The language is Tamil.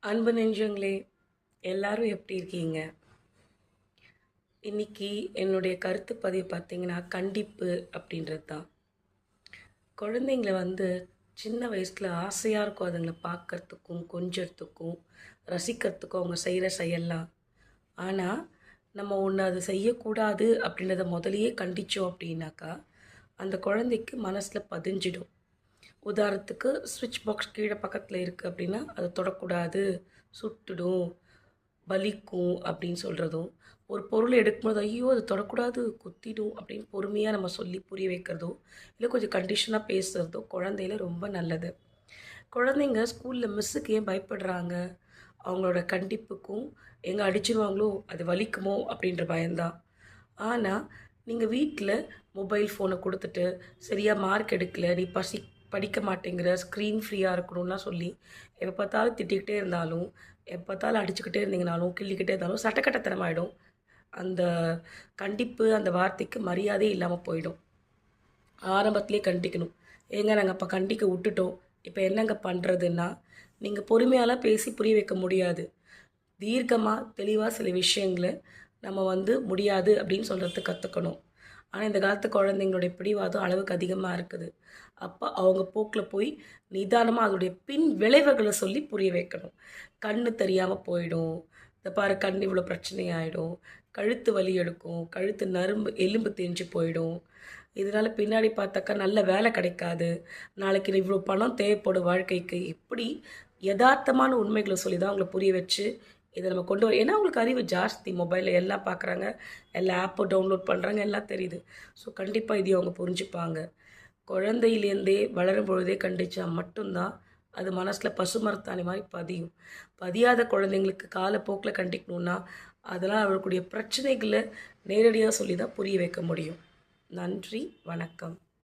அன்பு நெஞ்சங்களே, எல்லாரும் எப்படி இருக்கீங்க? இன்னைக்கு என்னுடைய கருத்து பதிவு பார்த்தீங்கன்னா, கண்டிப்பு அப்படின்றது தான். குழந்தைங்கள சின்ன வயசுல ஆசையா இருக்கும் அதுங்கள பார்க்கறதுக்கும், கொஞ்சறதுக்கும், ரசிக்கிறதுக்கும் அவங்க செய்ற செயல்லாம். ஆனா, நம்ம ஒண்ணு அது செய்யக்கூடாது அப்படின்றத முதல்லயே கண்டிச்சோம் அப்படின்னாக்கா, அந்த குழந்தைக்கு மனசுல பதிஞ்சிடும். உதாரணத்துக்கு ஸ்விட்ச் பாக்ஸ் கீழ பக்கத்துல இருக்கு அப்படின்னா, அத தொடக்கூடாது, சுட்டுடும், வலிக்கும் அப்படின்னு சொல்கிறதும், ஒரு பொருள் எடுக்கும்போது ஐயோ அது தொடக்கூடாது குத்திடும் அப்படின்னு பொறுமையாக நம்ம சொல்லி புரிய வைக்கிறதோ, இல்லை கொஞ்சம் கண்டிஷனாக பேசுகிறதோ குழந்தையில ரொம்ப நல்லது. குழந்தைங்க ஸ்கூலில் மிஸ்ஸுக்கு ஏன் பயப்படுறாங்க? அவங்களோட கண்டிப்புக்கும் எங்கே அடிச்சிருவாங்களோ அது வலிக்குமோ அப்படின்ற பயம்தான். ஆனால் நீங்கள் வீட்டில் மொபைல் ஃபோனை கொடுத்துட்டு சரியாக மார்க் எடுக்கல, நீ படிக்க மாட்டேங்கிற, ஸ்க்ரீன் ஃப்ரீயாக இருக்கணும்லாம் சொல்லி எப்போ பார்த்தாலும் திட்டிக்கிட்டே இருந்தாலும், எப்போ பார்த்தாலும் அடிச்சுக்கிட்டே இருந்தீங்கனாலும், கிள்ளிக்கிட்டே இருந்தாலும் சட்டக்கட்டத்தனமாயிடும். அந்த கண்டிப்பு, அந்த வார்த்தைக்கு மரியாதையே இல்லாமல் போயிடும். ஆரம்பத்திலே கண்டிக்கணும். ஏங்க நாங்கள் அப்போ கண்டிக்க விட்டுட்டோம், இப்போ என்னங்க பண்ணுறதுன்னா, நீங்கள் பொறுமையாலாம் பேசி புரிய வைக்க முடியாது. தீர்க்கமாக தெளிவாக சில விஷயங்களை நம்ம முடியாது அப்படின்னு சொல்கிறதுக்கு கற்றுக்கணும். ஆனால் இந்த காலத்து குழந்தைங்களுடைய பிடிவாதம் அளவுக்கு அதிகமாக இருக்குது. அப்போ அவங்க போக்கில் போய் நிதானமாக அதோடைய பின் விளைவுகளை சொல்லி புரிய வைக்கணும். கண்ணு தெரியாமல் போயிடும், இந்த பாரு கண் இவ்வளோ பிரச்சனையாயிடும், கழுத்து வலி எடுக்கும், கழுத்து நரம்பு எலும்பு தேஞ்சு போயிடும், இதனால் பின்னாடி பார்த்தாக்கா நல்ல வேலை கிடைக்காது, நாளைக்கு இவ்வளோ பணம் தேவைப்படும் வாழ்க்கைக்கு, இப்படி யதார்த்தமான உண்மைகளை சொல்லி தான் அவங்கள புரிய வச்சு இதை நம்ம கொண்டு வர. ஏன்னா அவங்களுக்கு அறிவு ஜாஸ்தி, மொபைலில் எல்லாம் பார்க்குறாங்க, எல்லா ஆப்பும் டவுன்லோட் பண்ணுறாங்க, எல்லாம் தெரியுது. ஸோ கண்டிப்பாக இதையும் அவங்க புரிஞ்சுப்பாங்க. குழந்தையிலேருந்தே வளரும் பொழுதே கண்டிச்சா மட்டும்தான் அது மனசில் பசுமரத்தாணி மாதிரி பதியும். பதியாத குழந்தைங்களுக்கு காலப்போக்கில் கண்டிக்கணுன்னா அதெல்லாம் அவர்களுடைய பிரச்சனைகளை நேரடியாக சொல்லி தான் புரிய வைக்க முடியும். நன்றி, வணக்கம்.